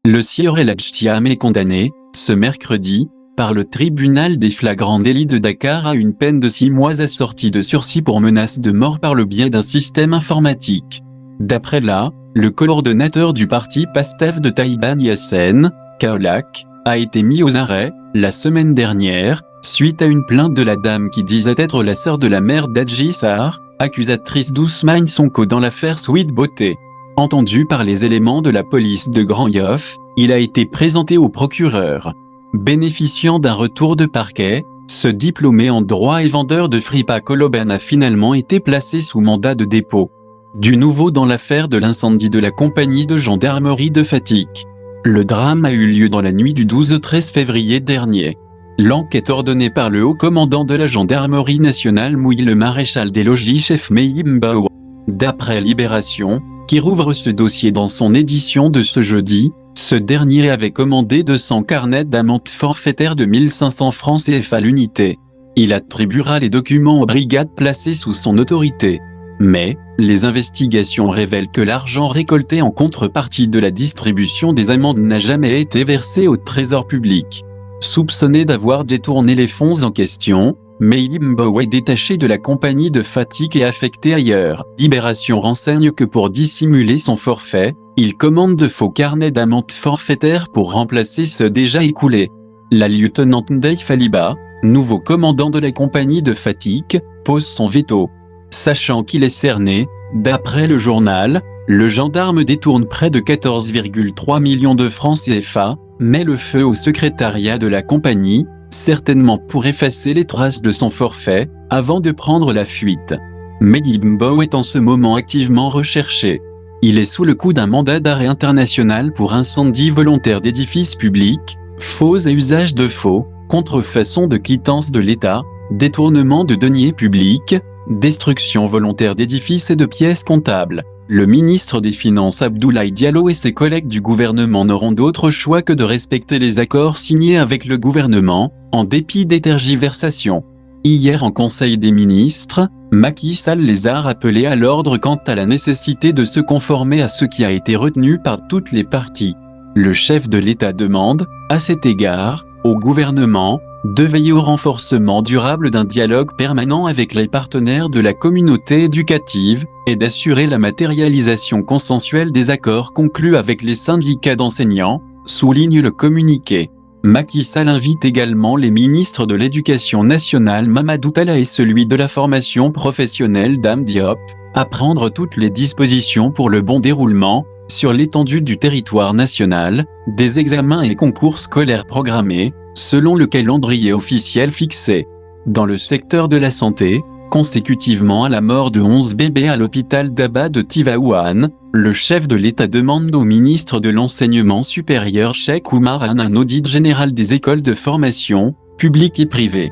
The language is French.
Le sieur El Hadj Thiam est condamné, ce mercredi, par le tribunal des flagrants délits de Dakar à une peine de 6 mois assortie de sursis pour menace de mort par le biais d'un système informatique. D'après le coordonnateur du parti PASTEF de Taïban Yassine, Kaolack, a été mis aux arrêts, la semaine dernière, suite à une plainte de la dame qui disait être la sœur de la mère d'Adji Sarr, accusatrice d'Ousmane Sonko dans l'affaire Sweet Beauté. Entendu par les éléments de la police de Grand Yoff, il a été présenté au procureur. Bénéficiant d'un retour de parquet, ce diplômé en droit et vendeur de fripe à Koloban a finalement été placé sous mandat de dépôt. Du nouveau dans l'affaire de l'incendie de la compagnie de gendarmerie de Fatick. Le drame a eu lieu dans la nuit du 12 au 13 février dernier. L'enquête ordonnée par le haut commandant de la gendarmerie nationale mouille le maréchal des logis chef Mehim Bawa. D'après Libération, qui rouvre ce dossier dans son édition de ce jeudi, ce dernier avait commandé 200 carnets d'amende forfaitaire de 1500 francs CFA l'unité. Il attribuera les documents aux brigades placées sous son autorité. Mais, les investigations révèlent que l'argent récolté en contrepartie de la distribution des amendes n'a jamais été versé au trésor public. Soupçonné d'avoir détourné les fonds en question, Mehim Bawa est détaché de la compagnie de Fatick et affecté ailleurs. Libération renseigne que pour dissimuler son forfait, il commande de faux carnets d'amende forfaitaire pour remplacer ceux déjà écoulés. La lieutenant Ndeye Faliba, nouveau commandant de la compagnie de Fatick, pose son veto. Sachant qu'il est cerné, d'après le journal, le gendarme détourne près de 14,3 millions de francs CFA, met le feu au secrétariat de la compagnie, certainement pour effacer les traces de son forfait, avant de prendre la fuite. Mehim Bawa est en ce moment activement recherché. Il est sous le coup d'un mandat d'arrêt international pour incendie volontaire d'édifices publics, faux et usage de faux, contrefaçon de quittance de l'État, détournement de deniers publics, destruction volontaire d'édifices et de pièces comptables. Le ministre des Finances Abdoulaye Diallo et ses collègues du gouvernement n'auront d'autre choix que de respecter les accords signés avec le gouvernement, en dépit des tergiversations. Hier en Conseil des ministres, Macky Sall les a rappelés à l'ordre quant à la nécessité de se conformer à ce qui a été retenu par toutes les parties. Le chef de l'État demande, à cet égard, au gouvernement, de veiller au renforcement durable d'un dialogue permanent avec les partenaires de la communauté éducative, et d'assurer la matérialisation consensuelle des accords conclus avec les syndicats d'enseignants, souligne le communiqué. Macky Sall invite également les ministres de l'Éducation nationale Mamadou Talla et celui de la formation professionnelle Dame Diop, à prendre toutes les dispositions pour le bon déroulement, sur l'étendue du territoire national, des examens et concours scolaires programmés, selon le calendrier officiel fixé. Dans le secteur de la santé, consécutivement à la mort de 11 bébés à l'hôpital d'Aba de Tivaouane, le chef de l'État demande au ministre de l'Enseignement supérieur Cheikh Oumar Anne un audit général des écoles de formation, publiques et privées.